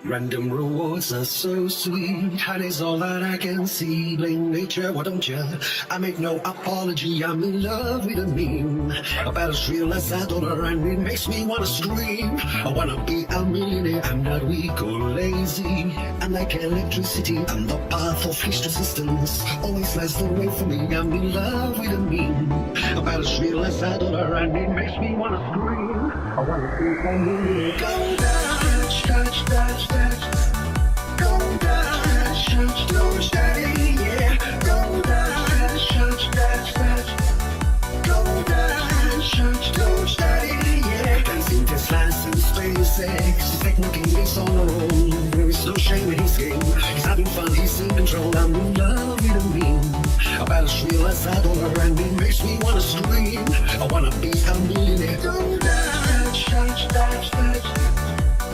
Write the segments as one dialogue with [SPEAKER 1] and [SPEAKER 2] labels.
[SPEAKER 1] Random rewards are so sweet, and it's all that I can see. Blame nature, why don't you? I make no apology, I'm in love with a meme. About as real as a dollar, and it makes me wanna scream. I wanna be a millionaire, I'm not weak or lazy. I'm like electricity, I'm the path of least resistance. Always lies the way for me, I'm in love with a meme. About as real as a dollar, and it makes me wanna scream. I wanna be a millionaire. Go Dutch, Dutch, Dutch, Dutch. Go Dutch, Dutch, Dutch, Daddy, yeah. Go Dutch, Dutch, Dutch, Dutch. Go Dutch, Dutch, Dutch, Daddy, yeah. Dancing Teslas and SpaceX, technically it's all alone. There is no shame in his game. He's having fun, he's in control. I'm in love with a meme. About as real as a dollar, and it makes me wanna scream. I wanna be a millionaire. Go Dutch, Dutch, Dutch, Dutch.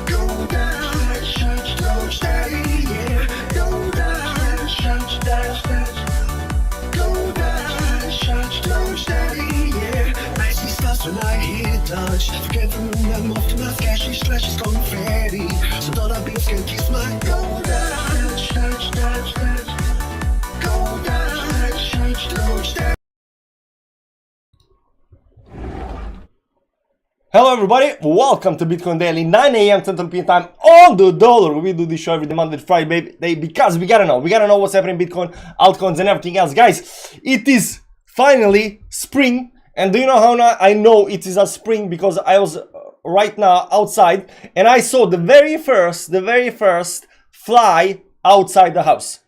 [SPEAKER 1] Go Dutch, Dutch, Dutch, Daddy, yeah. Go Dutch, Dutch, Dutch, Dutch. Go Dutch, Dutch, Dutch, Daddy, yeah. Nicely starts when I hear Dutch. Forget the moon, I'm off to my cash, these flashes confetti. So dollar bills can kiss my go Dutch, Dutch, Dutch, Dutch. Go Dutch, Dutch, Dutch, Daddy.
[SPEAKER 2] Hello everybody, welcome to Bitcoin Daily, 9 a.m. Central European Time on the dollar. We do this show every Monday to Friday because we gotta know what's happening in Bitcoin, altcoins and everything else. Guys, it is finally spring, and do you know how now I know it is a spring? Because I was right now outside and I saw the very first fly outside the house.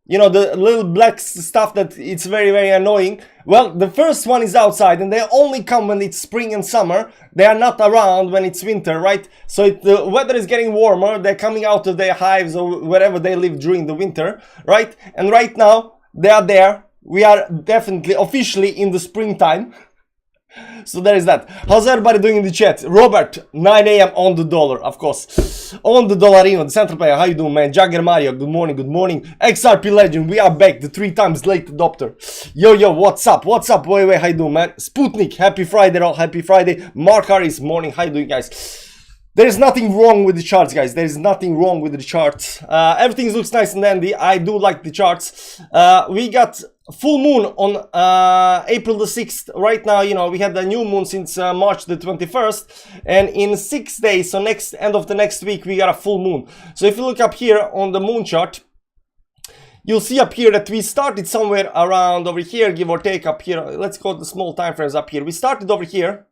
[SPEAKER 2] You know, the little black stuff that it's very annoying. Well, the first one is outside, and they only come when it's spring and summer. They are not around when it's winter, right? So the weather is getting warmer. They're coming out of their hives or wherever they live during the winter, right? And right now they are there. We are definitely officially in the springtime. So there is that. How's everybody doing in the chat? Robert, 9 a.m. on the dollar, of course. On the Dollarino, the central player. How you doing, man? Jagger Mario, good morning, good morning. XRP Legend, we are back. The 3 times late adopter. Yo, what's up? What's up? Wait, how you doing, man? Sputnik, happy Friday, all. Happy Friday. Mark Harris, morning. How you doing, guys? There is nothing wrong with the charts, guys. There is nothing wrong with the charts. Everything looks nice and dandy. I do like the charts. We got full moon on April the 6th. Right now, you know, we had the new moon since March the 21st. And in 6 days, so end of the next week, we got a full moon. So if you look up here on the moon chart, you'll see up here that we started somewhere around over here, give or take up here. Let's go to the small time frames up here. We started over here.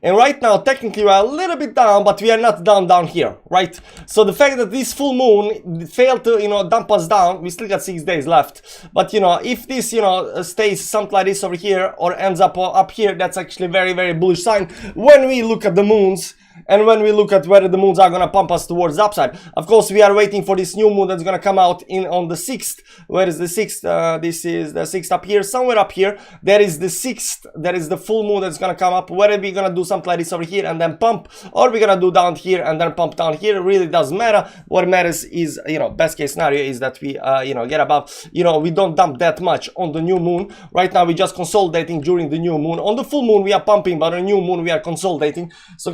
[SPEAKER 2] And right now, technically, we are a little bit down, but we are not down here, right? So the fact that this full moon failed to, you know, dump us down, we still got 6 days left. But, you know, if this, you know, stays something like this over here or ends up here, that's actually a very bullish sign when we look at the moons. And when we look at whether the moons are gonna pump us towards the upside. Of course, we are waiting for this new moon that's gonna come out on the 6th. Where is the 6th? This is the 6th up here. Somewhere up here, there is the 6th. There is the full moon that's gonna come up. Whether we're gonna do something like this over here and then pump, or we're gonna do down here and then pump down here, it really doesn't matter. What matters is, you know, best case scenario is that we, you know, get above, you know, we don't dump that much on the new moon. Right now, we're just consolidating during the new moon. On the full moon, we are pumping, but on the new moon, we are consolidating. So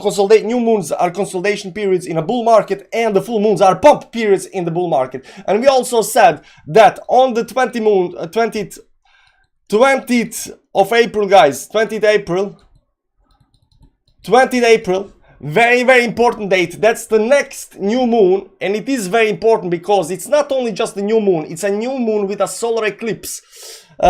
[SPEAKER 2] new moons are consolidation periods in a bull market, and the full moons are pump periods in the bull market. And we also said that on the 20th of April, guys, 20th April, very important date. That's the next new moon, and it is very important because it's not only just a new moon, it's a new moon with a solar eclipse.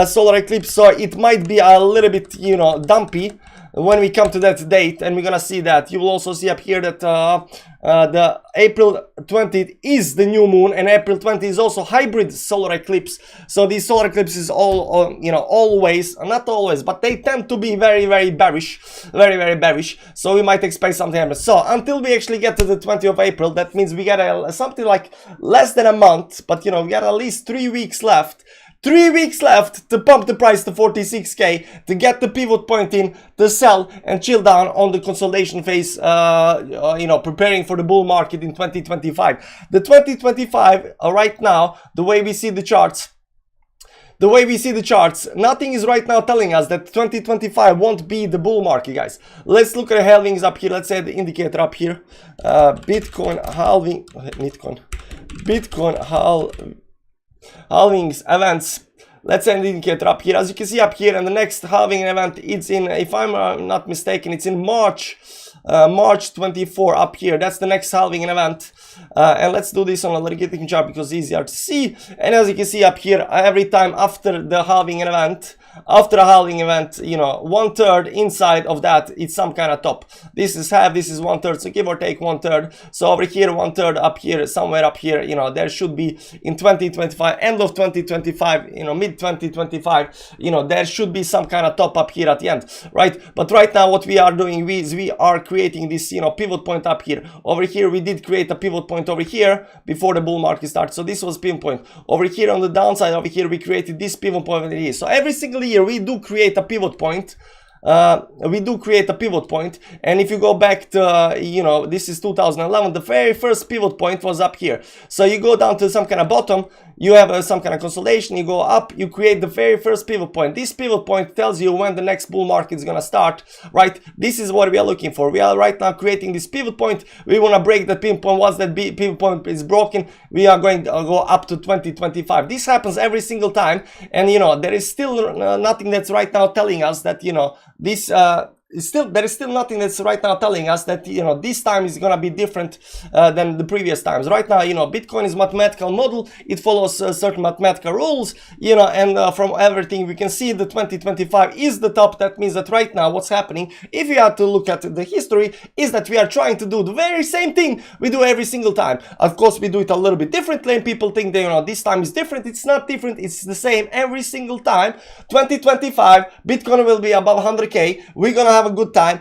[SPEAKER 2] So it might be a little bit, you know, dumpy when we come to that date, and we're gonna see that. You will also see up here that the April 20th is the new moon, and April 20th is also hybrid solar eclipse. So these solar eclipses all, you know, always, not always, but they tend to be very bearish, very bearish. So we might expect something to happen. So until we actually get to the 20th of April, that means we got something like less than a month, but you know, we got at least 3 weeks left. 3 weeks left to pump the price to 46k, to get the pivot point in, to sell and chill down on the consolidation phase, you know, preparing for the bull market in 2025. The 2025, right now, the way we see the charts, the way we see the charts, nothing is right now telling us that 2025 won't be the bull market, guys. Let's look at the halvings up here. Let's say the indicator up here. Bitcoin halving, Bitcoin halvings events. Let's say the indicator up here. As you can see up here, and the next halving event, it's in, if I'm not mistaken, it's in March 24 up here. That's the next halving event. And let's do this on a logarithmic chart because it's easier to see. And as you can see up here, every time after the halving event, after a halving event, you know, 1/3 inside of that, it's some kind of top. This is half, this is 1/3, so give or take 1/3. So over here, 1/3 up here, somewhere up here, you know, there should be in 2025, end of 2025, you know, mid 2025, you know, there should be some kind of top up here at the end, right? But right now, what we are doing is we are creating this, you know, pivot point up here. Over here, we did create a pivot point over here before the bull market started. So this was pivot point. Over here on the downside, over here, we created this pivot point over here. So every single year we do create a pivot point. And if you go back to you know, this is 2011, the very first pivot point was up here. So you go down to some kind of bottom, you have some kind of consolidation, you go up, you create the very first pivot point. This pivot point tells you when the next bull market is gonna start, right? This is what we are looking for. We are right now creating this pivot point. We want to break that pivot point. Once that pivot point is broken, we are going to go up to 2025. This happens every single time, and you know, there is still nothing that's right now telling us that, you know, this there is still nothing that's right now telling us that, you know, this time is gonna be different than the previous times. Right now, you know, Bitcoin is mathematical model. It follows certain mathematical rules, you know, and from everything we can see, the 2025 is the top. That means that right now what's happening, if you have to look at the history, is that we are trying to do the very same thing we do every single time. Of course, we do it a little bit differently, and people think that, you know, this time is different. It's not different. It's the same every single time. 2025, Bitcoin will be above 100K. We're gonna have a good time.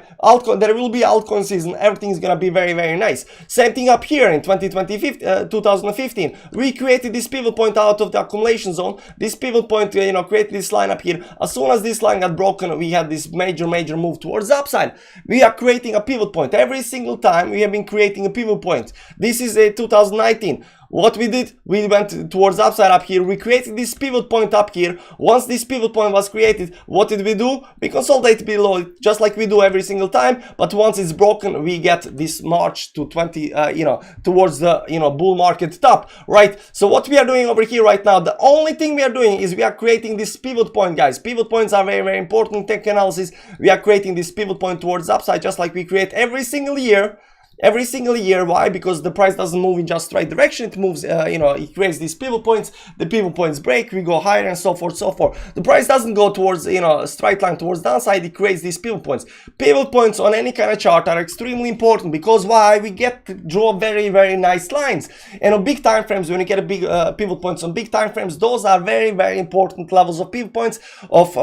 [SPEAKER 2] There will be altcoin season. Everything is gonna be very, very nice. Same thing up here in 2015. We created this pivot point out of the accumulation zone. This pivot point, you know, created this line up here. As soon as this line got broken, we had this major move towards the upside. We are creating a pivot point every single time. We have been creating a pivot point. This is a 2019. What we did, we went towards upside up here. We created this pivot point up here. Once this pivot point was created, what did we do? We consolidate below it, just like we do every single time. But once it's broken, we get this march to 20, you know, towards the, you know, bull market top, right? So what we are doing over here right now, the only thing we are doing is we are creating this pivot point, guys. Pivot points are very, very important in tech analysis. We are creating this pivot point towards upside, just like we create every single year. Every single year. Why? Because the price doesn't move in just right direction. It moves, you know, it creates these pivot points. The pivot points break, we go higher, and so forth, so forth. The price doesn't go towards, you know, a straight line towards downside. It creates these pivot points. Pivot points on any kind of chart are extremely important because why? We get to draw very, very nice lines. And on big time frames, when you get a big pivot points on big time frames, those are very, very important levels of pivot points of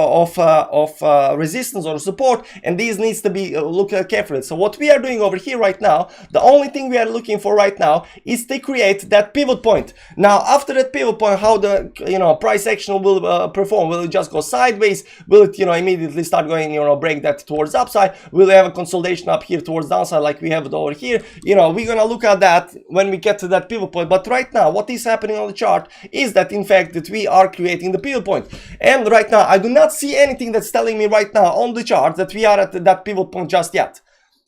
[SPEAKER 2] resistance or support, and these needs to be looked at carefully. So what we are doing over here right now, the only thing we are looking for right now is to create that pivot point. Now, after that pivot point, how the, you know, price action will perform? Will it just go sideways? Will it, you know, immediately start going, you know, break that towards upside? Will we have a consolidation up here towards downside like we have it over here? You know, we're gonna look at that when we get to that pivot point. But right now, what is happening on the chart is that in fact that we are creating the pivot point. And right now, I do not see anything that's telling me right now on the chart that we are at that pivot point just yet.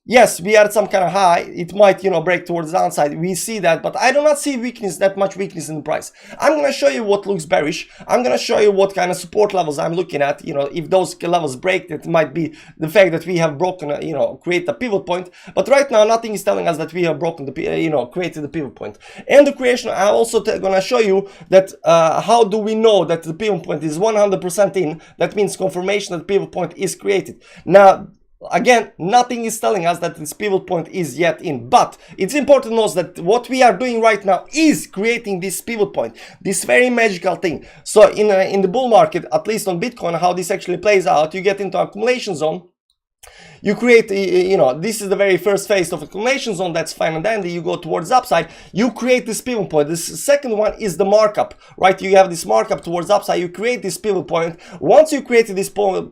[SPEAKER 2] Yes, we are at some kind of high. It might, you know, break towards the downside. We see that, but I do not see weakness, that much weakness in the price. I'm going to show you what looks bearish. I'm going to show you what kind of support levels I'm looking at. You know, if those levels break, that might be the fact that we have broken, you know, create a pivot point. But right now, nothing is telling us that we have broken the, you know, created the pivot point. And the creation, I'm also going to show you that how do we know that the pivot point is 100% in. That means confirmation that the pivot point is created. Now, again, nothing is telling us that this pivot point is yet in, but it's important to note that what we are doing right now is creating this pivot point, this very magical thing. So in the bull market, at least on Bitcoin, how this actually plays out, you get into accumulation zone. you create, you know, this is the very first phase of accumulation zone. That's fine and dandy. You go towards upside, you create this pivot point. This second one is the markup, right? You have this markup towards upside, you create this pivot point. Once you create this pivot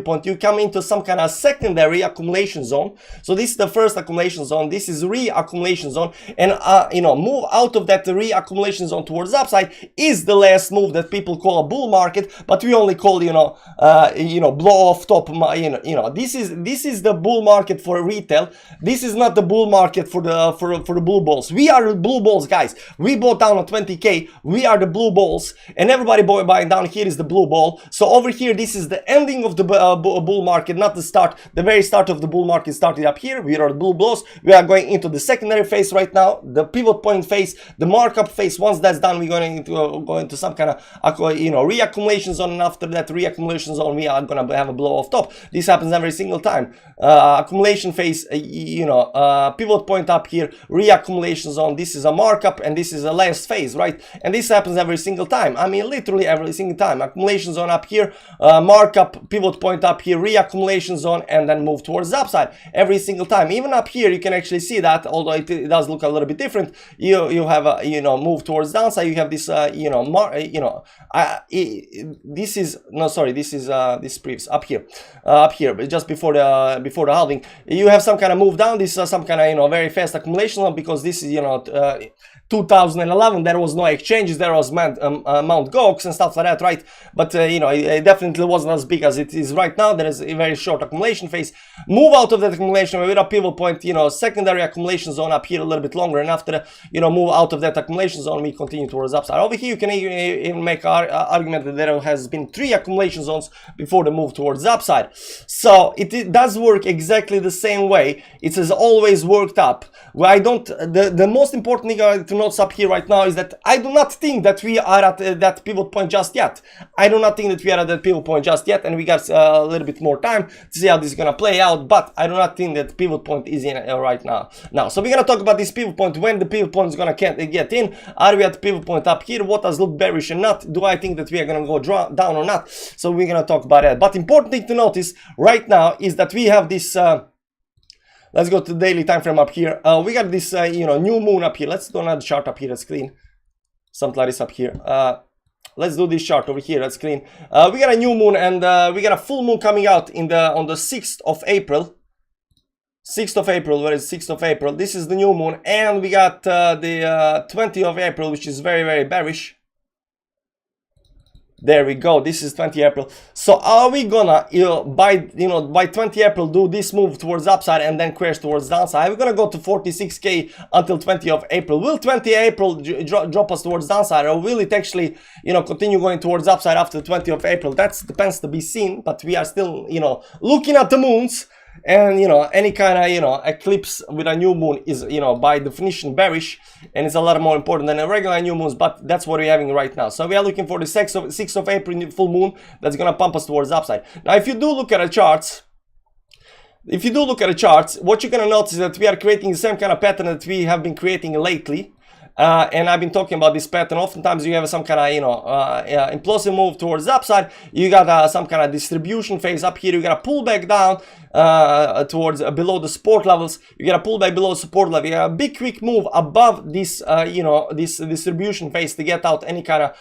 [SPEAKER 2] point, you come into some kind of secondary accumulation zone. So this is the first accumulation zone, this is reaccumulation zone, and you know, move out of that reaccumulation zone towards upside is the last move that people call a bull market, but we only call, you know, blow off top. You know, this is the bull market for retail. This is not the bull market for the blue balls. We are the blue balls, guys. We bought down on 20k. We are the blue balls, and everybody buying down here is the blue ball. So over here, this is the ending of the bull market, not the start. The very start of the bull market started up here. We are the blue balls. We are going into the secondary phase right now, the pivot point phase, the markup phase. Once that's done, we're going to go into some kind of, you know, reaccumulation zone, and after that reaccumulation zone, we are gonna have a blow off top. This happens every single time. Accumulation phase, you know, pivot point up here, reaccumulation zone. This is a markup, and this is a last phase, right? And this happens every single time. I mean, literally every single time. Accumulation zone up here, markup, pivot point up here, reaccumulation zone, and then move towards the upside every single time. Even up here, you can actually see that, although it does look a little bit different. You have a, you know, move towards downside. You have this, you know, this is no, sorry, this is this previous up here, but just before the halving, you have some kind of move down. This is some kind of, you know, very fast accumulation, because this is, you know, 2011, there was no exchanges, there was Mount Gox and stuff like that, right? But you know, it definitely wasn't as big as it is right now. There is a very short accumulation phase. Move out of that accumulation with a pivot point, you know, secondary accumulation zone up here a little bit longer, and after, you know, move out of that accumulation zone, we continue towards upside. Over here, you can even make an argument that there has been 3 accumulation zones before the move towards the upside. So it does work exactly the same way. It has always worked up. Well, I don't. The most important thing to note up here right now is that I do not think that we are at that pivot point just yet. I do not think that we are at that pivot point just yet, and we got a little bit more time to see how this is gonna play out. But I do not think that pivot point is in right now. So we're gonna talk about this pivot point, when the pivot point is gonna get in. Are we at the pivot point up here? What does look bearish and not? Do I think that we are gonna go down or not? So we're gonna talk about that. But important thing to notice right now is that we have this. Let's go to the daily time frame up here. We got this, you know, new moon up here. Let's do another chart up here. That's clean. Something like this up here. Let's do this chart over here. That's clean. We got a new moon, and we got a full moon coming out on the 6th of April. 6th of April. Where is 6th of April? This is the new moon, and we got the 20th of April, which is very, very bearish. There we go. This is 20 April. So are we gonna, by 20 April do this move towards upside and then crash towards downside? Are we gonna go to 46k until 20 of April? Will 20 April drop us towards downside, or will it actually, you know, continue going towards upside after 20 of April? That depends to be seen, but we are still, you know, looking at the moons. And, you know, any kind of, you know, eclipse with a new moon is, you know, by definition bearish, and it's a lot more important than a regular new moon. But that's what we're having right now. So we are looking for the 6th of April full moon that's gonna pump us towards upside. Now, if you do look at the charts, what you're gonna notice is that we are creating the same kind of pattern that we have been creating lately. And I've been talking about this pattern. Oftentimes you have some kind of, you know, implosive move towards the upside. You got some kind of distribution phase up here. You got to pull back down towards below the support levels. You got to pull back below support level. You got a big quick move above this, you know, this distribution phase to get out any kind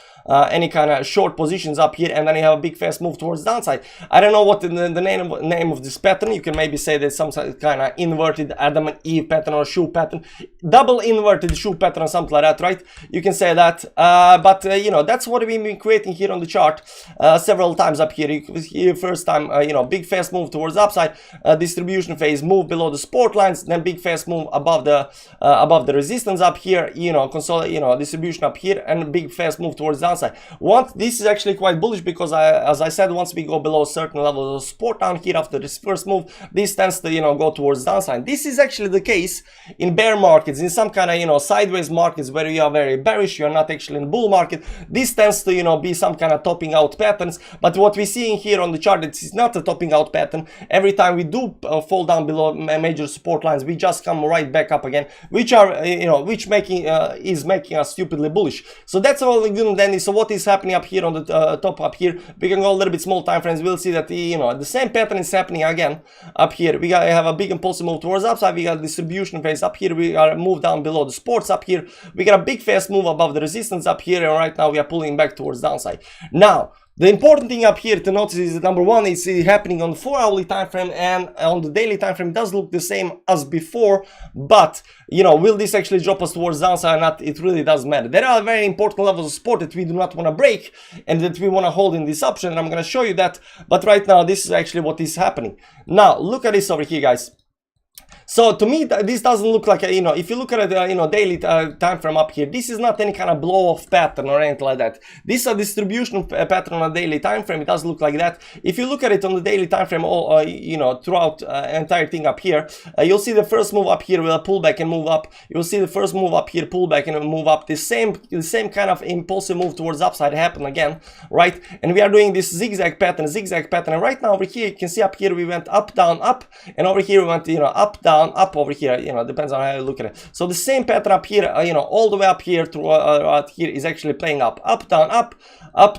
[SPEAKER 2] of short positions up here, and then you have a big fast move towards the downside. I don't know what the name of this pattern. You can maybe say that some kind of inverted Adam and Eve pattern or shoe pattern, double inverted shoe pattern or something like that, right? You can say that, but you know, that's what we've been creating here on the chart several times up here. Here first time, you know, big fast move towards the upside, distribution phase, move below the support lines, then big fast move above the resistance up here, you know, consolidate, you know, distribution up here, and big fast move towards the downside. This is actually quite bullish, because as I said, once we go below certain levels of support down here after this first move, this tends to, you know, go towards downside. This is actually the case in bear markets, in some kind of, you know, sideways market markets where you are very bearish, you're not actually in a bull market, this tends to, you know, be some kind of topping out patterns. But what we're seeing here on the chart, it's not a topping out pattern. Every time we do fall down below major support lines, we just come right back up again, which are, you know, which is making us stupidly bullish. So that's all good and dandy. So what is happening up here on the top up here? We can go a little bit small time frames. We'll see that, you know, the same pattern is happening again up here. We have a big impulsive move towards upside. We got distribution phase up here. We got a move down below the supports up here. We got a big fast move above the resistance up here, and right now we are pulling back towards downside. Now, the important thing up here to notice is that number one, is happening on the 4-hourly time frame, and on the daily time frame does look the same as before. But, you know, will this actually drop us towards downside or not? It really doesn't matter. There are very important levels of support that we do not want to break and that we want to hold in this option, and I'm going to show you that. But right now, this is actually what is happening. Now, look at this over here, guys. So to me, this doesn't look like a, you know, if you look at a, you know, daily time frame up here, this is not any kind of blow off pattern or anything like that. This is a distribution pattern on a daily time frame. It does look like that. If you look at it on the daily time frame, all you know, throughout entire thing up here, you'll see the first move up here will pull back and move up. You'll see the first move up here pull back and move up. The same kind of impulsive move towards upside happen again, right? And we are doing this zigzag pattern. And right now over here, you can see up here we went up, down, up, and over here we went, you know, up, down, up over here, you know, depends on how you look at it. So the same pattern up here, you know, all the way up here to out here is actually playing up, down, up,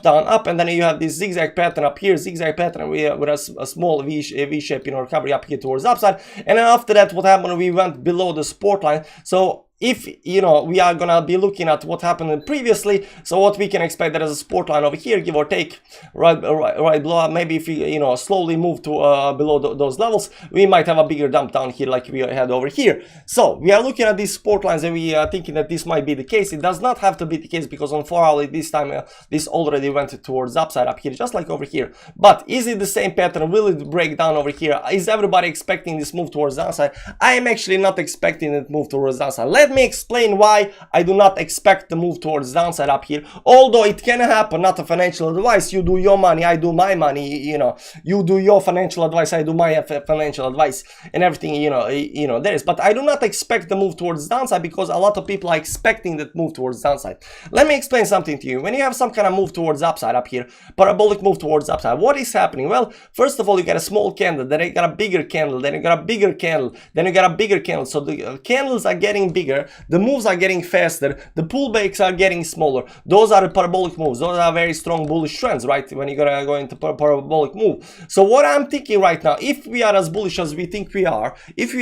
[SPEAKER 2] down, up, and then you have this zigzag pattern up here, zigzag pattern with a small V shape, you know, recovery up here towards upside. And then after that, what happened? We went below the support line. So if, you know, we are gonna be looking at what happened previously, so what we can expect that as a support line over here, give or take, right below. Maybe if we, you know, slowly move to below those levels, we might have a bigger dump down here like we had over here. So we are looking at these support lines and we are thinking that this might be the case. It does not have to be the case because on 4-hourly this time this already went towards upside up here, just like over here. But is it the same pattern? Will it break down over here? Is everybody expecting this move towards downside? I am actually not expecting it move towards downside. Let me explain why I do not expect the move towards downside up here. Although it can happen, not a financial advice. You do your money, I do my money, you know. You do your financial advice, I do my financial advice, and everything, you know, there is. But I do not expect the move towards downside because a lot of people are expecting that move towards downside. Let me explain something to you. When you have some kind of move towards upside up here, parabolic move towards upside, what is happening? Well, first of all, you get a small candle, then you got a bigger candle, then you got a bigger candle, then you got a bigger candle. So the candles are getting bigger, the moves are getting faster, the pullbacks are getting smaller. Those are the parabolic moves. Those are very strong bullish trends, right? When you're gonna go into parabolic move. So what I'm thinking right now, if we are as bullish as we think we are, and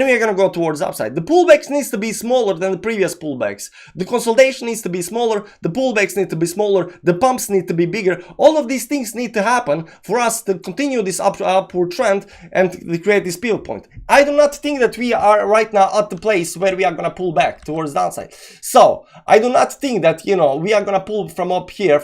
[SPEAKER 2] we are gonna go towards upside, the pullbacks needs to be smaller than the previous pullbacks. The consolidation needs to be smaller, the pullbacks need to be smaller, the pumps need to be bigger. All of these things need to happen for us to continue this upward trend and to create this pivot point. I do not think that we are right now at the place where we are gonna pull back towards downside. So I do not think that, you know, we are gonna pull from up here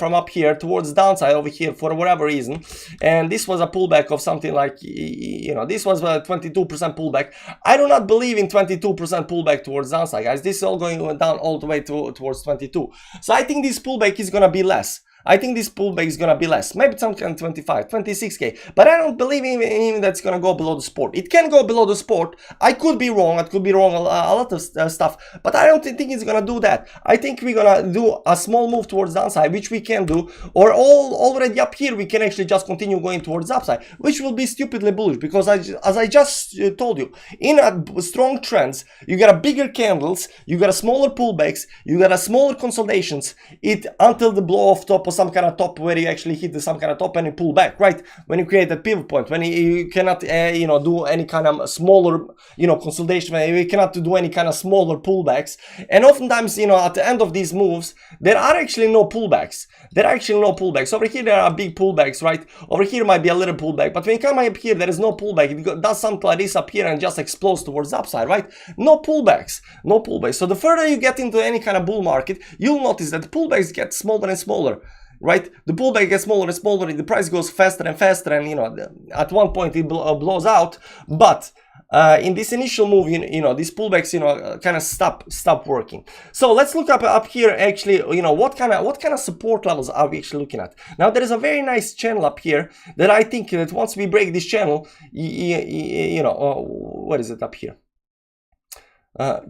[SPEAKER 2] towards downside over here for whatever reason. And this was a pullback of something like, you know, this was a 22% pullback. I do not believe in 22% pullback towards downside, guys. This is all going down all the way towards 22. So I think this pullback is gonna be less. I think this pullback is gonna be less, maybe some kind of 25, 26k, but I don't believe even that's gonna go below the support. It can go below the support. I could be wrong. I could be wrong a lot of stuff, but I don't think it's gonna do that. I think we're gonna do a small move towards downside, which we can do, or already up here we can actually just continue going towards upside, which will be stupidly bullish because as I just told you, in a strong trends, you got a bigger candles, you got a smaller pullbacks, you got a smaller consolidations. Until the blow off top some kind of top where you actually hit some kind of top and you pull back, right? When you create that pivot point, when you cannot you know, do any kind of smaller, you know, consolidation, when you cannot do any kind of smaller pullbacks. And oftentimes, you know, at the end of these moves, there are actually no pullbacks. Over here there are big pullbacks, right? Over here might be a little pullback, but when you come up here there is no pullback. It does something like this up here and just explodes towards upside, right? No pullbacks. So the further you get into any kind of bull market, you'll notice that the pullbacks get smaller and smaller, right? The pullback gets smaller and smaller, and the price goes faster and faster, and, you know, at one point it blows out. But in this initial move, you know, these pullbacks, you know, kind of stop working. So let's look up here actually, you know, what kind of support levels are we actually looking at? Now there is a very nice channel up here that I think that once we break this channel, you know, what is it up here?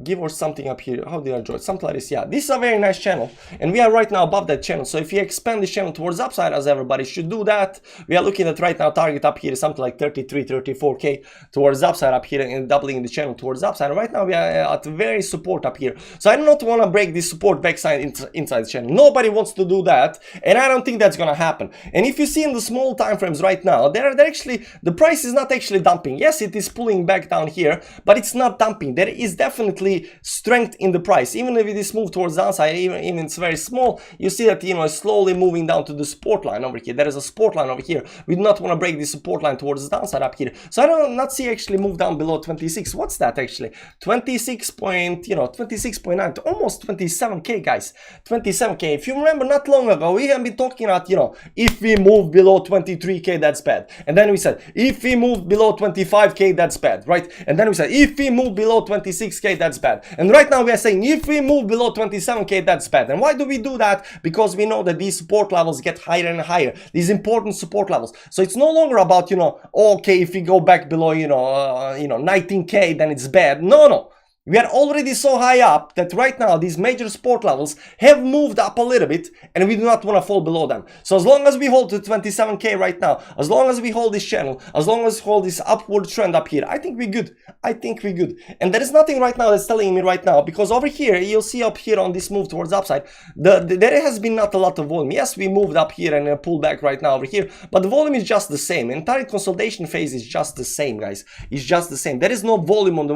[SPEAKER 2] Give us something up here. How did I draw it? Something like this. Yeah, this is a very nice channel, and we are right now above that channel. So if you expand this channel towards upside, as everybody should do that, we are looking at right now target up here is something like 33, 34k towards upside up here, and doubling the channel towards upside. And right now we are at very support up here. So I do not want to break this support backside inside the channel. Nobody wants to do that, and I don't think that's gonna happen. And if you see in the small time frames right now, they're actually, the price is not actually dumping. Yes, it is pulling back down here, but it's not dumping. There is definitely strength in the price. Even if it is moved towards downside, even it's very small, you see that, you know, it's slowly moving down to the support line over here. There is a support line over here. We do not want to break the support line towards the downside up here. So I do not see actually move down below 26. What's that actually? 26 point, you know, 26.9 to almost 27k, guys. 27k. If you remember, not long ago we have been talking about, you know, if we move below 23k, that's bad. And then we said if we move below 25k, that's bad, right? And then we said if we move below 26k, that's bad. And right now we are saying if we move below 27k, that's bad. And why do we do that? Because we know that these support levels get higher and higher, these important support levels. So it's no longer about, you know, okay, if we go back below, you know, 19k, then it's bad. No. We are already so high up that right now these major support levels have moved up a little bit, and we do not want to fall below them. So as long as we hold to 27k right now, as long as we hold this channel, as long as we hold this upward trend up here, I think we're good. I think we're good. And there is nothing right now that's telling me right now, because over here, you'll see up here on this move towards upside, there has been not a lot of volume. Yes, we moved up here and pulled back right now over here, but the volume is just the same. Entire consolidation phase is just the same, guys. It's just the same. There is no volume on the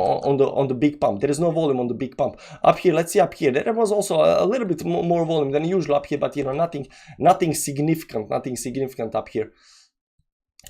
[SPEAKER 2] on the big pump. There is no volume on the big pump. Up here, let's see up here. There was also a little bit more volume than usual up here, but you know, nothing significant up here.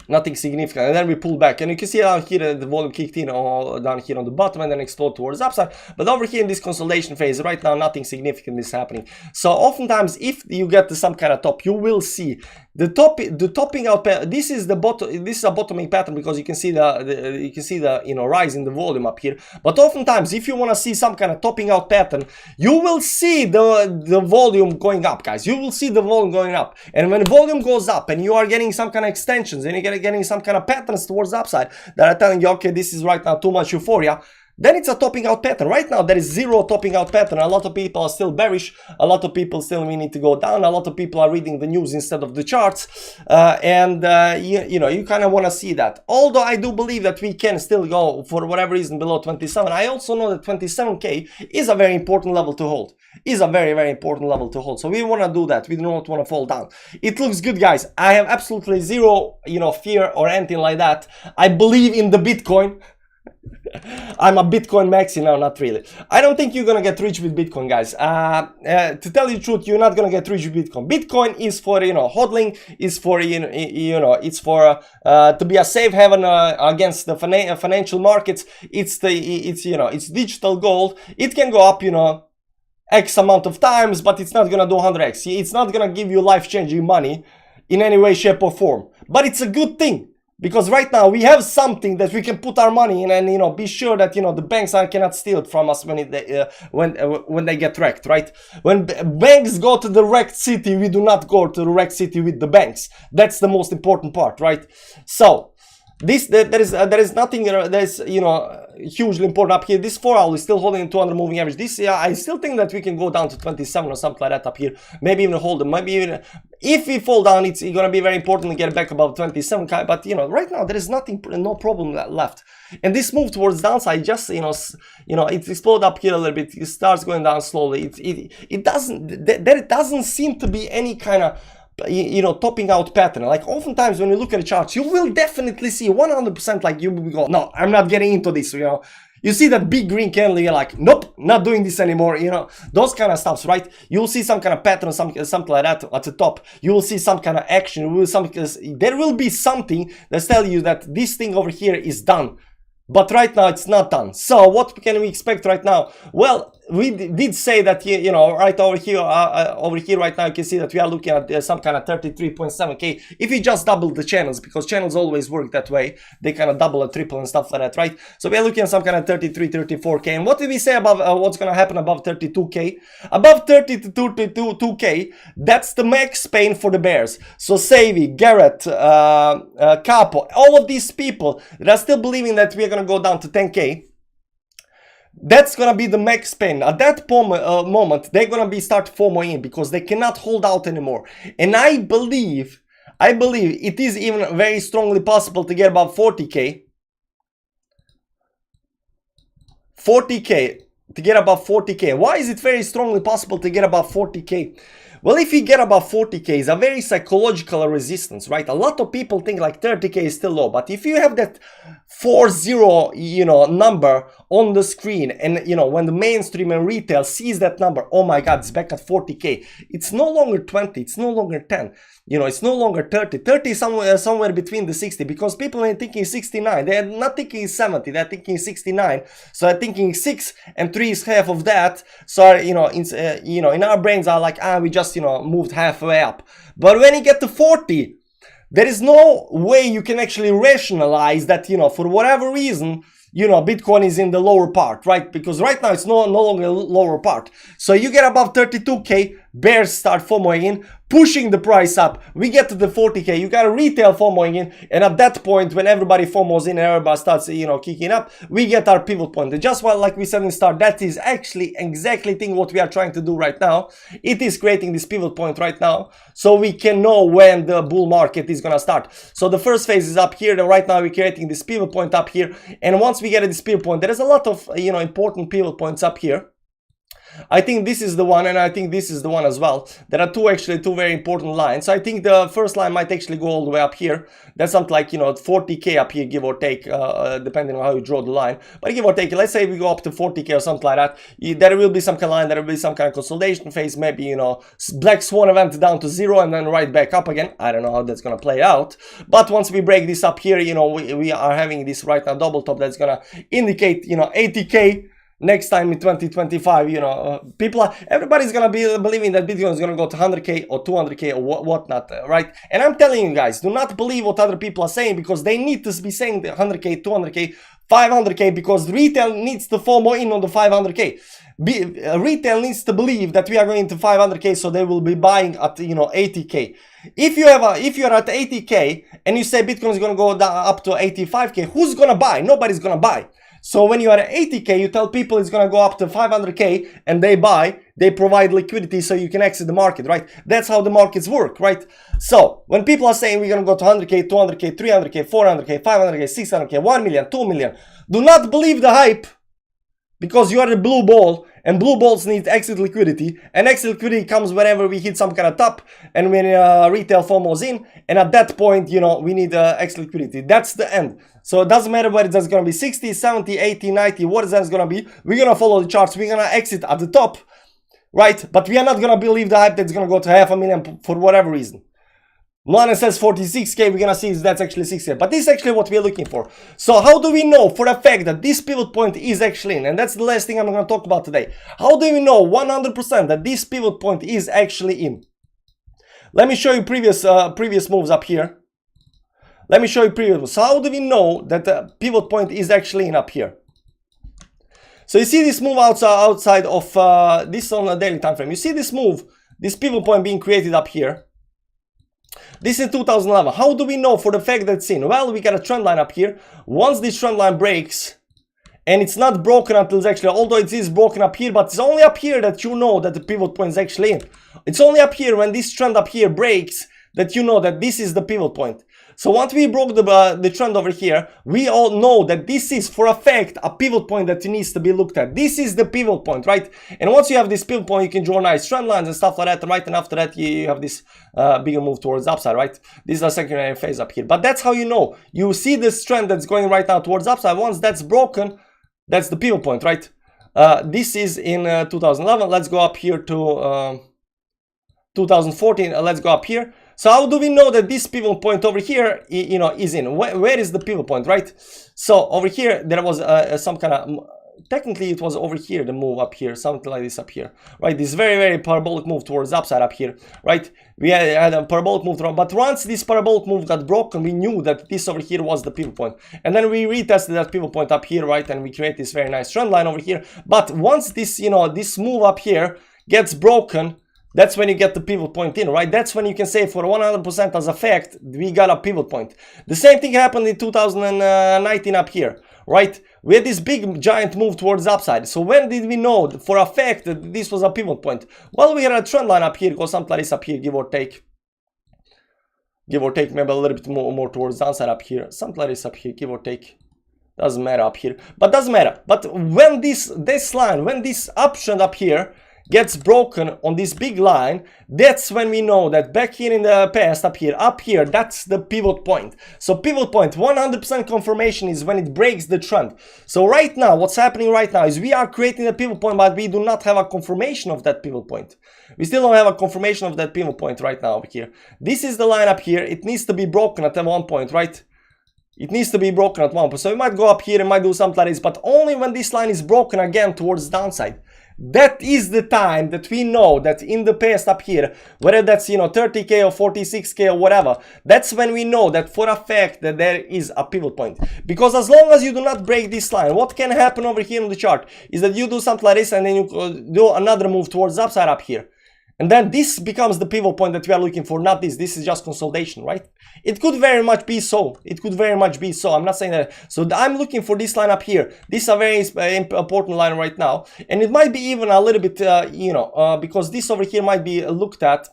[SPEAKER 2] Nothing significant. And then we pull back, and you can see down here the volume kicked in down here on the bottom and then explode towards upside. But over here in this consolidation phase right now, nothing significant is happening. So oftentimes if you get to some kind of top, you will see the topping out. This is the bottom. This is a bottoming pattern, because you can see the you know, rise in the volume up here. But oftentimes if you want to see some kind of topping out pattern, you will see the volume going up, guys. You will see the volume going up, and when the volume goes up and you are getting some kind of extensions and you're getting some kind of patterns towards the upside that are telling you, okay, this is right now too much euphoria, then it's a topping out pattern. Right now there is zero topping out pattern. A lot of people are still bearish. A lot of people still need to go down. A lot of people are reading the news instead of the charts, you know, you kind of want to see that. Although I do believe that we can still go, for whatever reason, below 27. I also know that 27k is a very important level to hold. Is a very, very important level to hold. So we want to do that. We do not want to fall down. It looks good, guys. I have absolutely zero, you know, fear or anything like that. I believe in the Bitcoin. I'm a Bitcoin maxi now, not really. I don't think you're gonna get rich with Bitcoin, guys. To tell you the truth, you're not gonna get rich with Bitcoin. Bitcoin is for, you know, hodling, is for, you know, it's for to be a safe haven against the financial markets. It's you know, it's digital gold. It can go up, you know, X amount of times, but it's not gonna do 100x. It's not gonna give you life-changing money in any way, shape, or form. But it's a good thing, because right now we have something that we can put our money in, and, you know, be sure that, you know, the banks cannot steal it from us when they get wrecked, right? When banks go to the wrecked city, we do not go to the wrecked city with the banks. That's the most important part, right? So there is nothing that is, you know, hugely important up here. This 4 hour is still holding 200 moving average. This, yeah, I still think that we can go down to 27 or something like that up here. Maybe even hold them. Maybe even if we fall down, it's gonna be very important to get back above 27. But, you know, right now there is no problem left. And this move towards downside, just, you know, it exploded up here a little bit. It starts going down slowly. It doesn't seem to be any kind of, you know, topping out pattern. Like oftentimes when you look at the charts, you will definitely see 100% like you will go, no, I'm not getting into this, you know. You see that big green candle, you're like, nope, not doing this anymore, you know, those kind of stuffs, right? You'll see some kind of pattern, something like that at the top. You will see some kind of action. There will be something that's telling you that this thing over here is done. But right now it's not done. So what can we expect right now? Well, we did say that, you know, right over here right now, you can see that we are looking at some kind of 33.7k. If you just double the channels, because channels always work that way, they kind of double and triple and stuff like that, right? So we are looking at some kind of 33, 34k. And what did we say about what's going to happen above 32k? Above 30 to 32k, that's the max pain for the bears. So Savvy, Garrett, Capo, all of these people that are still believing that we are going to go down to 10k, That's gonna be the max pain. At that moment, they're gonna be start FOMOing because they cannot hold out anymore. And I believe it is even very strongly possible to get above 40k. 40k, to get above 40k. Why is it very strongly possible to get above 40k? Well, if you get above 40k, it's a very psychological resistance, right? A lot of people think like 30k is still low, but if you have that 40, you know, number on the screen, and you know, when the mainstream and retail sees that number, oh my god, it's back at 40k. It's no longer 20, it's no longer 10, you know, it's no longer 30. 30 is somewhere between the 60, because people are thinking 69. They're not thinking 70, they're thinking 69. So they're thinking 6 and 3 is half of that. So you know, in our brains are like, we just, you know, moved halfway up. But when you get to 40, there is no way you can actually rationalize that, you know, for whatever reason, you know, Bitcoin is in the lower part, right? Because right now it's no longer lower part. So you get above 32k, bears start FOMOing in, pushing the price up. We get to the 40k, you got a retail FOMOing in, and at that point, when everybody FOMOs in and everybody starts, you know, kicking up, we get our pivot point. And just like we said in the start, that is actually exactly thing what we are trying to do right now. It is creating this pivot point right now, so we can know when the bull market is gonna start. So the first phase is up here, and right now we're creating this pivot point up here. And once we get at this pivot point, there is a lot of, you know, important pivot points up here. I think this is the one, and I think this is the one as well. There are two very important lines. I think the first line might actually go all the way up here. That's something like, you know, 40k up here, give or take, depending on how you draw the line. But give or take, let's say we go up to 40k or something like that. There will be some kind of line, there will be some kind of consolidation phase, maybe, you know, black swan event down to 0 and then right back up again. I don't know how that's gonna play out. But once we break this up here, you know, we are having this right now double top that's gonna indicate, you know, 80k. Next time in 2025, you know, everybody's gonna be believing that Bitcoin is gonna go to 100k or 200k or whatnot, right? And I'm telling you guys, do not believe what other people are saying, because they need to be saying the 100k, 200k, 500k, because retail needs to FOMO in on the 500k. Retail needs to believe that we are going to 500k, so they will be buying at, you know, 80k. If you're at 80k and you say Bitcoin is gonna go down up to 85k, who's gonna buy? Nobody's gonna buy. So when you are at 80k, you tell people it's gonna go up to 500k and they buy, they provide liquidity so you can exit the market, right? That's how the markets work, right? So when people are saying we're gonna go to 100k, 200k, 300k, 400k, 500k, 600k, 1 million, 2 million, do not believe the hype, because you are a blue ball, and blue balls need exit liquidity, and exit liquidity comes whenever we hit some kind of top, and when retail FOMOs in, and at that point, you know, we need exit liquidity. That's the end. So it doesn't matter whether that's going to be 60, 70, 80, 90, what is that going to be. We're going to follow the charts. We're going to exit at the top, right? But we are not going to believe the hype that's going to go to 500,000 for whatever reason. Lana says 46k, we're gonna see that's actually 60k, but this is actually what we're looking for. So how do we know for a fact that this pivot point is actually in? And that's the last thing I'm gonna talk about today. How do we know 100% that this pivot point is actually in? Let me show you previous moves up here. Let me show you previous moves. So how do we know that the pivot point is actually in up here? So you see this move outside of this on a daily time frame. You see this move, this pivot point being created up here. This is 2011. How do we know for the fact that it's in? Well, we got a trend line up here. Once this trend line breaks, and it's not broken until it's actually, although it is broken up here, but it's only up here that you know that the pivot point is actually in. It's only up here when this trend up here breaks that you know that this is the pivot point. So once we broke the trend over here, we all know that this is for a fact a pivot point that needs to be looked at. This is the pivot point, right? And once you have this pivot point, you can draw nice trend lines and stuff like that, right? And after that, you have this bigger move towards the upside, right? This is a secondary phase up here. But that's how you know. You see this trend that's going right now towards the upside. Once that's broken, that's the pivot point, right? This is in 2011. Let's go up here to 2014. Let's go up here. So how do we know that this pivot point over here, you know, is in? Where is the pivot point, right? So over here, there was some kind of, technically it was over here, the move up here, something like this up here, right? This very, very parabolic move towards the upside up here, right? We had a parabolic move, but once this parabolic move got broken, we knew that this over here was the pivot point. And then we retested that pivot point up here, right? And we create this very nice trend line over here. But once this, you know, this move up here gets broken, that's when you get the pivot point in, right? That's when you can say for 100% as a fact, we got a pivot point. The same thing happened in 2019 up here, right? We had this big giant move towards the upside. So when did we know for a fact that this was a pivot point? Well, we had a trend line up here, goes something like this up here, give or take. Give or take, maybe a little bit more towards the downside up here. Something like this up here, give or take. Doesn't matter up here, but doesn't matter. But when this line, when this uptrend up here gets broken on this big line, that's when we know that back here in the past, up here, that's the pivot point. So pivot point, 100% confirmation is when it breaks the trend. So right now, what's happening right now is we are creating a pivot point, but we do not have a confirmation of that pivot point. We still don't have a confirmation of that pivot point right now over here. This is the line up here. It needs to be broken at one point, right? It needs to be broken at one point. So we might go up here and might do something like this, but only when this line is broken again towards the downside. That is the time that we know that in the past up here, whether that's, you know, 30k or 46k or whatever, that's when we know that for a fact that there is a pivot point. Because as long as you do not break this line, what can happen over here on the chart is that you do something like this and then you do another move towards the upside up here. And then this becomes the pivot point that we are looking for, not this. This is just consolidation, right? It could very much be so. It could very much be so. I'm not saying that. So I'm looking for this line up here. This is a very important line right now. And it might be even a little bit, because this over here might be looked at.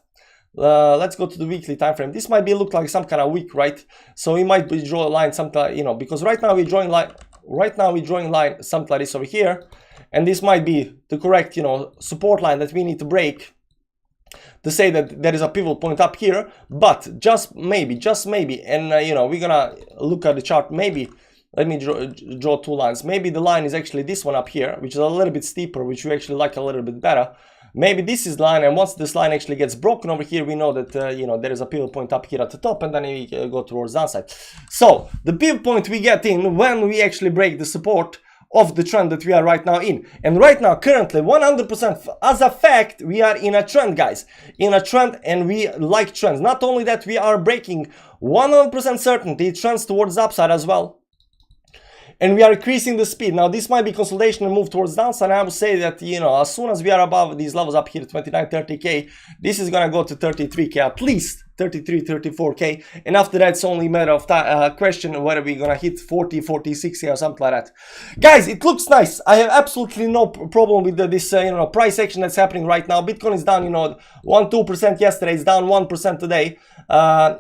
[SPEAKER 2] Let's go to the weekly time frame. This might be looked like some kind of week, right? So we might be draw a line sometime, you know, because right now we're drawing line. Right now we're drawing line something like this over here. And this might be the correct, you know, support line that we need to break to say that there is a pivot point up here. But just maybe, and you know, we're gonna look at the chart. Maybe let me draw two lines. Maybe the line is actually this one up here, which is a little bit steeper, which we actually like a little bit better. Maybe this is the line, and once this line actually gets broken over here, we know that you know, there is a pivot point up here at the top, and then we go towards the downside. So the pivot point we get in when we actually break the support of the trend that we are right now in. And right now, currently, 100% as a fact, we are in a trend, guys. In a trend, and we like trends. Not only that, we are breaking 100% certainty trends towards the upside as well. And we are increasing the speed. Now, this might be consolidation and move towards downside. I would say that, you know, as soon as we are above these levels up here, 29, 30k, this is going to go to 33k, at least 33, 34k. And after that, it's only a matter of question whether we're going to hit 40, 40, 60 or something like that. Guys, it looks nice. I have absolutely no problem with this, you know, price action that's happening right now. Bitcoin is down, you know, 1-2% yesterday. It's down 1% today.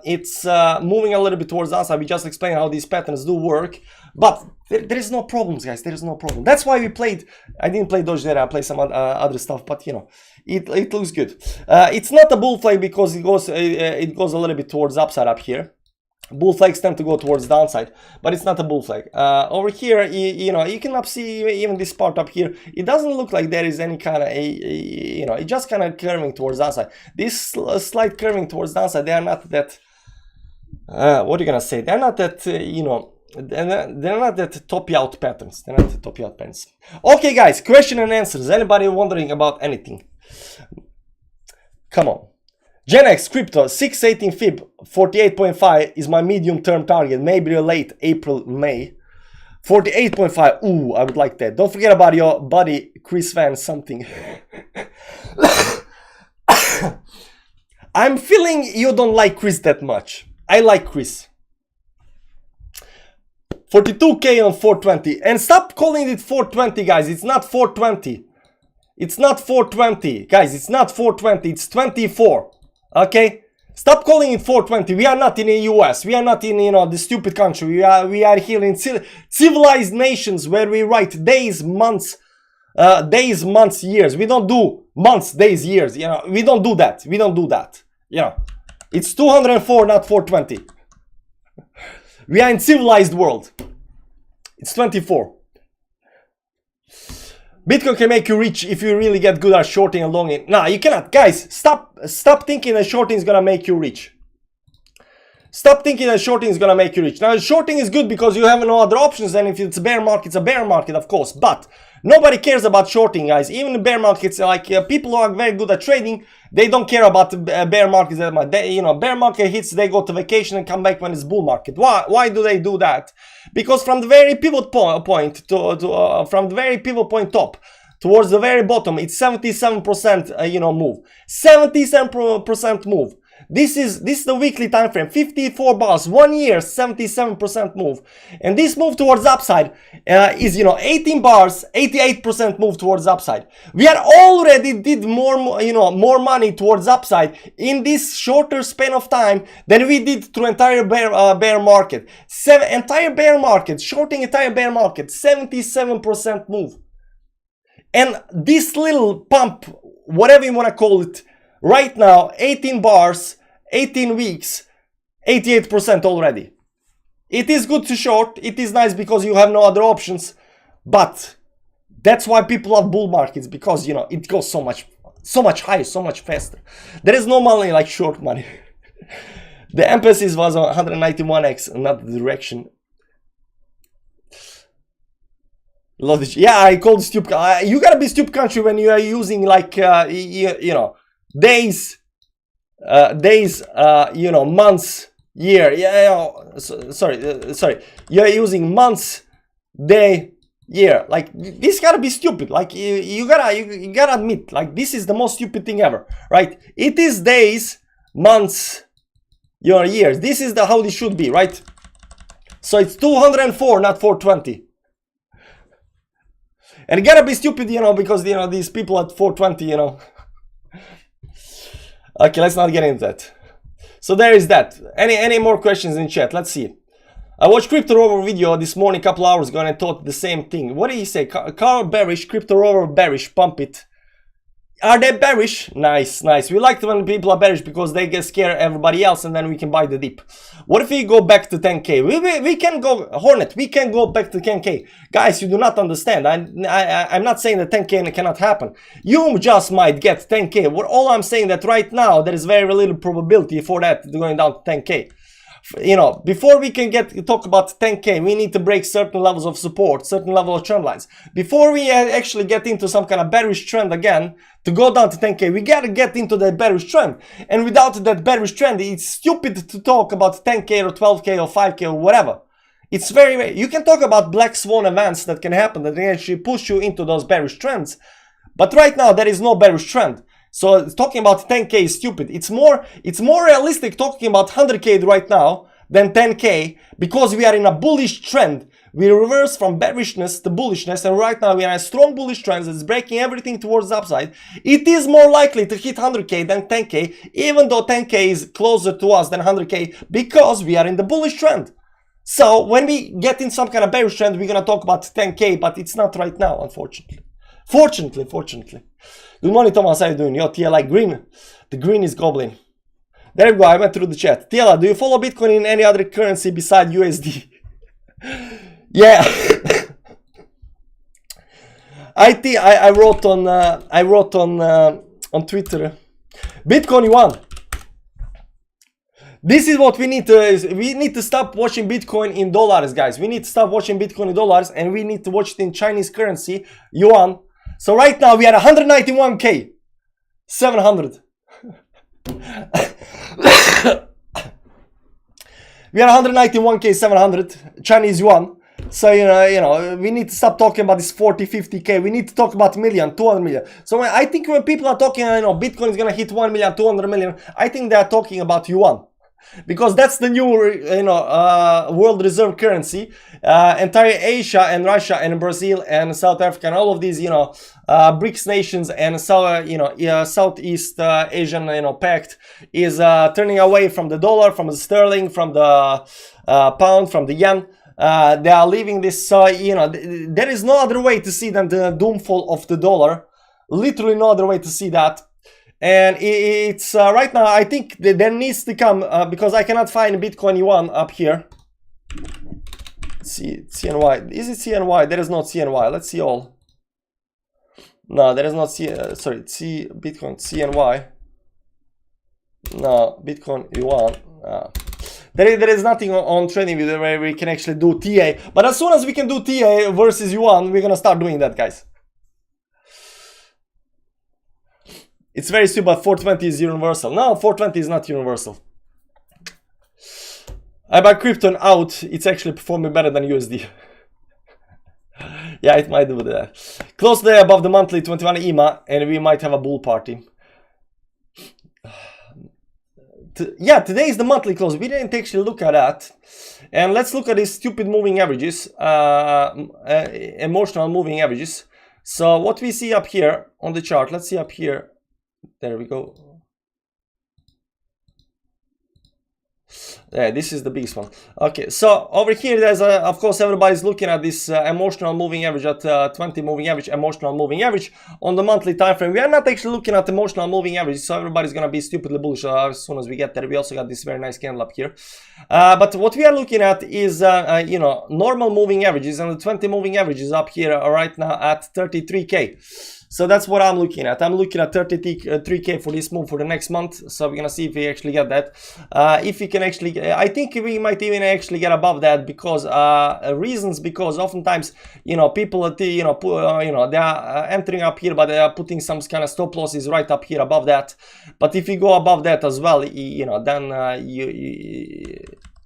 [SPEAKER 2] It's moving a little bit towards downside. We just explained how these patterns do work. But there is no problems, guys. There is no problem. That's why we played. I didn't play Doge there. I played some other stuff. But you know, it looks good. It's not a bull flag because it goes a little bit towards upside up here. Bull flags tend to go towards downside, but it's not a bull flag. Over here, you know, you can see even this part up here. It doesn't look like there is any kind of you know, it's just kind of curving towards downside. This slight curving towards downside, they are not that. What are you gonna say? They're not that. You know. They're not that toppy out patterns. They're not the toppy out patterns. Okay, guys, question and answers. Anybody wondering about anything? Come on. Gen X crypto 618 fib 48.5 is my medium term target. Maybe late April, May. 48.5. Ooh, I would like that. Don't forget about your buddy Chris Van something. I'm feeling you don't like Chris that much. I like Chris. 42k on 420. And stop calling it 420, guys. It's not 420. It's not 420. Guys, it's not 420. It's 24. Okay? Stop calling it 420. We are not in the US. We are not in, you know, the stupid country. We are here in civilized nations where we write days, months, years. We don't do months, days, years. You know, we don't do that. We don't do that. You know, it's 204, not 420. We are in civilized world. It's 24. Bitcoin can make you rich if you really get good at shorting and longing. Nah, you cannot. Guys, stop thinking that shorting is gonna make you rich. Stop thinking that shorting is gonna make you rich. Now, shorting is good because you have no other options, and if it's a bear market, it's a bear market, of course. But nobody cares about shorting, guys. Even the bear markets, like people who are very good at trading, they don't care about the bear markets that much. They, you know, bear market hits, they go to vacation and come back when it's bull market. Why do they do that? Because from the very pivot point from the very pivot point top towards the very bottom, it's 77% you know, move. 77% move. This is the weekly time frame. 54 bars, 1 year, 77% move. And this move towards upside is, you know, 18 bars, 88% move towards upside. We are already did more, you know, more money towards upside in this shorter span of time than we did through entire bear market. Entire bear market, shorting entire bear market, 77% move. And this little pump, whatever you want to call it, right now, 18 bars, 18 weeks, 88% already. It is good to short. It is nice because you have no other options. But that's why people love bull markets, because, you know, it goes so much higher, so much faster. There is no money like short money. The emphasis was on 191x, not the direction. Yeah, I called stupid. You gotta be stupid country when you are using like you know, days, you know, months, year. Yeah, sorry. You're using months, day, year. Like this gotta be stupid. Like you gotta admit, like this is the most stupid thing ever, right? It is days, months, your years. This is how this should be, right? So it's 204, not 420. And it gotta be stupid, you know, because, you know, these people at 420, you know. Okay, let's not get into that. So there is that. Any more questions in chat? Let's see. I watched Crypto Rover video this morning, a couple hours ago, and I thought the same thing. What did he say? Carl bearish, Crypto Rover bearish, pump it. Are they bearish? Nice. We like when people are bearish because they get scared everybody else, and then we can buy the dip. What if we go back to 10k? We can go, Hornet, we can go back to 10k. Guys, you do not understand. I'm not saying that 10k cannot happen. You just might get 10k. All I'm saying that right now, there is very little probability for that going down to 10k. You know, before we can talk about 10k, we need to break certain levels of support, certain level of trend lines. Before we actually get into some kind of bearish trend again, to go down to 10k, we gotta get into that bearish trend. And without that bearish trend, it's stupid to talk about 10k or 12k or 5k or whatever. It's very, you can talk about black swan events that can happen, that can actually push you into those bearish trends. But right now, there is no bearish trend. So talking about 10k is stupid. It's more realistic talking about 100k right now than 10k, because we are in a bullish trend. We reverse from bearishness to bullishness, and right now we are in a strong bullish trend that's breaking everything towards the upside. It is more likely to hit 100k than 10k, even though 10k is closer to us than 100k, because we are in the bullish trend. So when we get in some kind of bearish trend, we're gonna talk about 10k, but it's not right now, unfortunately. Fortunately. Good morning, Thomas. How you doing? Yo, TLI green. The green is goblin. There we go. I went through the chat. TLI, do you follow Bitcoin in any other currency besides USD? Yeah. I wrote on Twitter. Bitcoin yuan. This is what we need to stop watching Bitcoin in dollars, guys. We need to stop watching Bitcoin in dollars, and we need to watch it in Chinese currency, yuan. So right now we are 191k 700. We are 191k 700 Chinese yuan. So you know, we need to stop talking about this 40, 50k. We need to talk about million, 200 million. So I think when people are talking, you know, Bitcoin is gonna hit 1 million, 200 million, I think they are talking about yuan. Because that's the new, you know, world reserve currency. Entire Asia and Russia and Brazil and South Africa and all of these, you know, BRICS nations and Southeast Asian, you know, pact is turning away from the dollar, from the sterling, from the pound, from the yen. They are leaving this. You know, there is no other way to see than the doomfall of the dollar. Literally no other way to see that. And it's right now, I think there needs to come, because I cannot find Bitcoin yuan up here. Let's see, CNY. Is it CNY? There is no CNY. Let's see all. No, there is not Bitcoin CNY. No, Bitcoin yuan. There is nothing on TradingView where we can actually do TA. But as soon as we can do TA versus yuan, we're gonna start doing that, guys. It's very stupid, but 420 is universal. No, 420 is not universal. I buy crypto out, it's actually performing better than USD. Yeah, it might do that. Close there above the monthly 21 EMA, and we might have a bull party. yeah, today is the monthly close. We didn't actually look at that. And let's look at these stupid moving averages, emotional moving averages. So what we see up here on the chart, let's see up here. There we go. Yeah, this is the biggest one. Okay, so over here there's of course everybody's looking at this emotional moving average at 20 moving average, emotional moving average on the monthly time frame. We are not actually looking at emotional moving average, so everybody's gonna be stupidly bullish as soon as we get there. We also got this very nice candle up here, but what we are looking at is you know, normal moving averages, and the 20 moving averages up here right now at 33k. So that's what I'm looking at. I'm looking at 33k for this move for the next month. So we're gonna see if we actually get that. If we can actually, I think we might even actually get above that, because reasons, because oftentimes, you know, people you know, they are entering up here, but they are putting some kind of stop losses right up here above that. But if you go above that as well, you know, then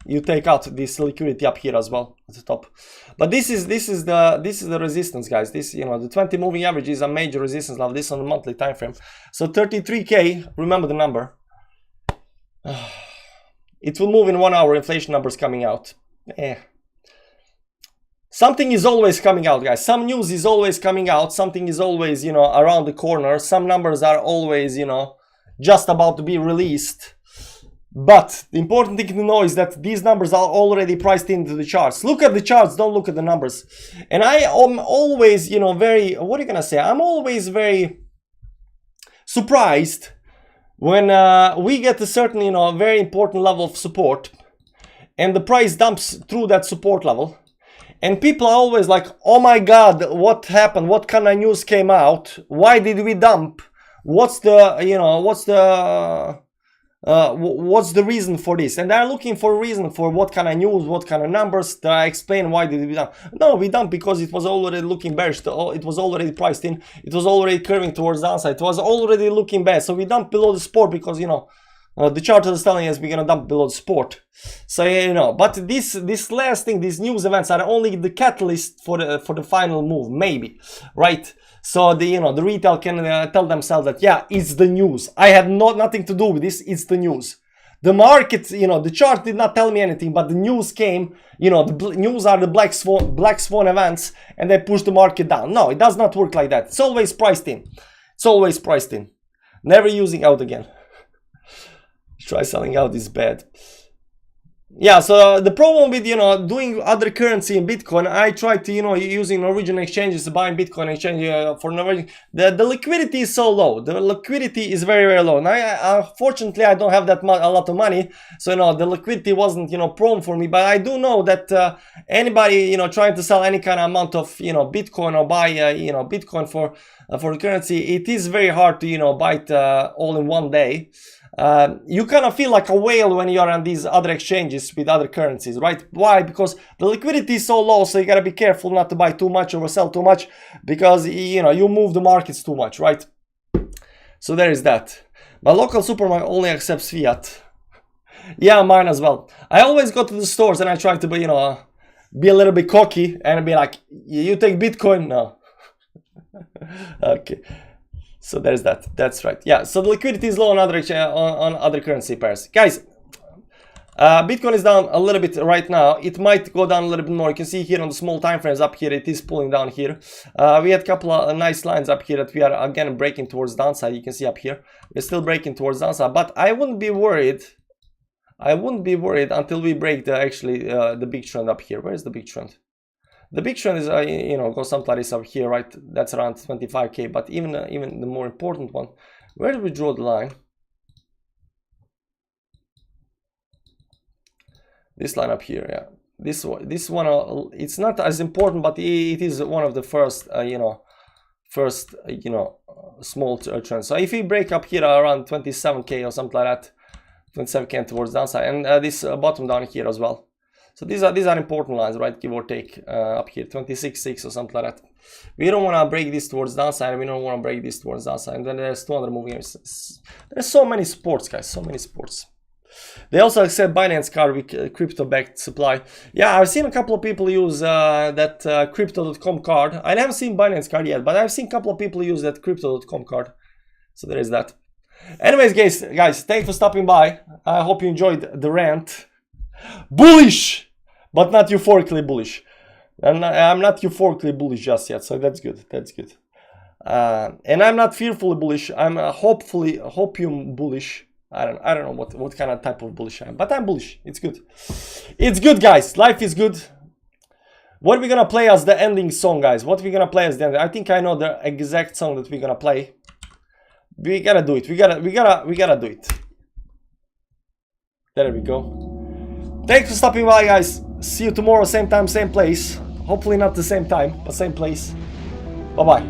[SPEAKER 2] you take out this liquidity up here as well at the top. But this is the resistance, guys. This, you know, the 20 moving average is a major resistance level. This on the monthly time frame. So 33k, remember the number. It will move in 1 hour. Inflation numbers coming out. Something is always coming out, guys. Some news is always coming out. Something is always, you know, around the corner. Some numbers are always, you know, just about to be released. But the important thing to know is that these numbers are already priced into the charts. Look at the charts, don't look at the numbers. And I am always, you know, very, what are you gonna say? I'm always very surprised when we get a certain, you know, very important level of support and the price dumps through that support level. And people are always like, oh my God, what happened? What kind of news came out? Why did we dump? What's the, you know, what's the reason for this? And they're looking for a reason for what kind of news, what kind of numbers to explain why did we dump. No, we dumped because it was already looking bearish. It was already priced in. It was already curving towards downside. It was already looking bad. So we dumped below the support because, you know, the chart is telling us we're gonna dump below the support. So, you know, but this last thing, these news events are only the catalyst for the final move, maybe, right? So the, you know, the retail can tell themselves that, yeah, it's the news. I had nothing to do with this. It's the news. The market, you know, the chart did not tell me anything, but the news came. You know, the news are the black swan events, and they push the market down. No, it does not work like that. It's always priced in. It's always priced in. Never using out again. Try selling out is bad. Yeah, so the problem with, you know, doing other currency in Bitcoin, I tried to, you know, using Norwegian exchanges, buying Bitcoin exchange for Norwegian. The liquidity is so low. The liquidity is very, very low. Now, unfortunately, I don't have that a lot of money, so, you know, the liquidity wasn't, you know, prone for me. But I do know that anybody, you know, trying to sell any kind of amount of, you know, Bitcoin or buy, you know, Bitcoin for the currency, it is very hard to, you know, buy it all in one day. You kind of feel like a whale when you're on these other exchanges with other currencies, right? Why? Because the liquidity is so low, so you gotta be careful not to buy too much or sell too much, because, you know, you move the markets too much, right? So there is that. My local supermarket only accepts fiat. Yeah, mine as well. I always go to the stores and I try to be, you know, be a little bit cocky and be like, you take Bitcoin? No. Okay. So there's that. That's right. Yeah. So the liquidity is low on other currency pairs, guys. Bitcoin is down a little bit right now. It might go down a little bit more. You can see here on the small time frames up here, it is pulling down here. We had a couple of nice lines up here that we are again breaking towards downside. You can see up here, we're still breaking towards downside, but I wouldn't be worried. I wouldn't be worried until we break the big trend up here. Where is the big trend? The big trend is, you know, goes something like this up here, right? That's around 25k. But even the more important one, where do we draw the line? This line up here, yeah. This one, it's not as important, but it is one of the first, small trends. So if we break up here around 27k or something like that, 27k towards downside, and this bottom down here as well. So these are important lines, right? Give or take up here, 26.6 or something like that. We don't want to break this towards downside. We don't want to break this towards downside. And then there's 200 moving areas. There's so many supports, guys. So many supports. They also accept Binance card with crypto-backed supply. Yeah, I've seen a couple of people use that crypto.com card. I haven't seen Binance card yet, but I've seen a couple of people use that crypto.com card. So there is that. Anyways, guys, thanks for stopping by. I hope you enjoyed the rant. Bullish, but not euphorically bullish. I'm not euphorically bullish just yet, so that's good. That's good. And I'm not fearfully bullish. I'm hopium bullish. I don't know what kind of type of bullish I am, but I'm bullish. It's good. It's good, guys. Life is good. What are we gonna play as the ending song, guys? What are we gonna play as the ending? I think I know the exact song that we're gonna play. We gotta do it. We gotta do it. There we go. Thanks for stopping by, guys. See you tomorrow, same time, same place. Hopefully not the same time, but same place. Bye-bye.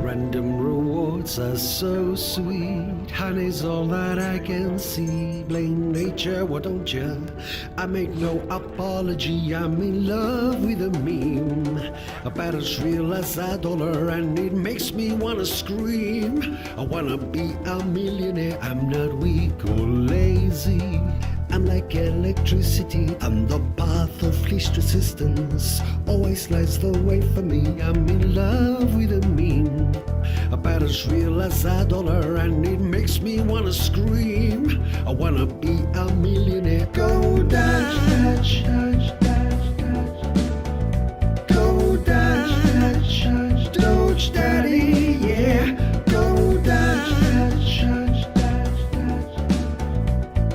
[SPEAKER 1] Random rewards are so sweet. Honey's all that I can see. Blame nature, why don't you? I make no apology. I'm in love with a meme. About as real as a dollar, and it makes me wanna scream. I wanna be a millionaire. I'm not weak or lazy. I'm like electricity, I'm the path of least resistance. Always lies the way for me. I'm in love with a meme. About as real as a dollar, and it makes me wanna scream. I wanna be a millionaire. Go dash, dash, dash, dash, dash. Go dash, dash, dash, Doge Daddy, yeah. Go dash, dash, dash, dash, dash.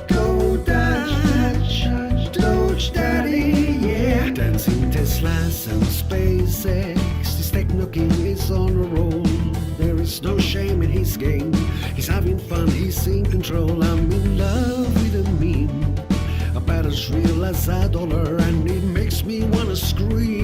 [SPEAKER 1] Go dash, dash, Doge Daddy, yeah. Dancing Teslas and SpaceX. This techno king is on a roll. There is no shame in his game. He's having fun, he's in control. I'm in love with a meme. About as real as a dollar, and it makes me wanna scream.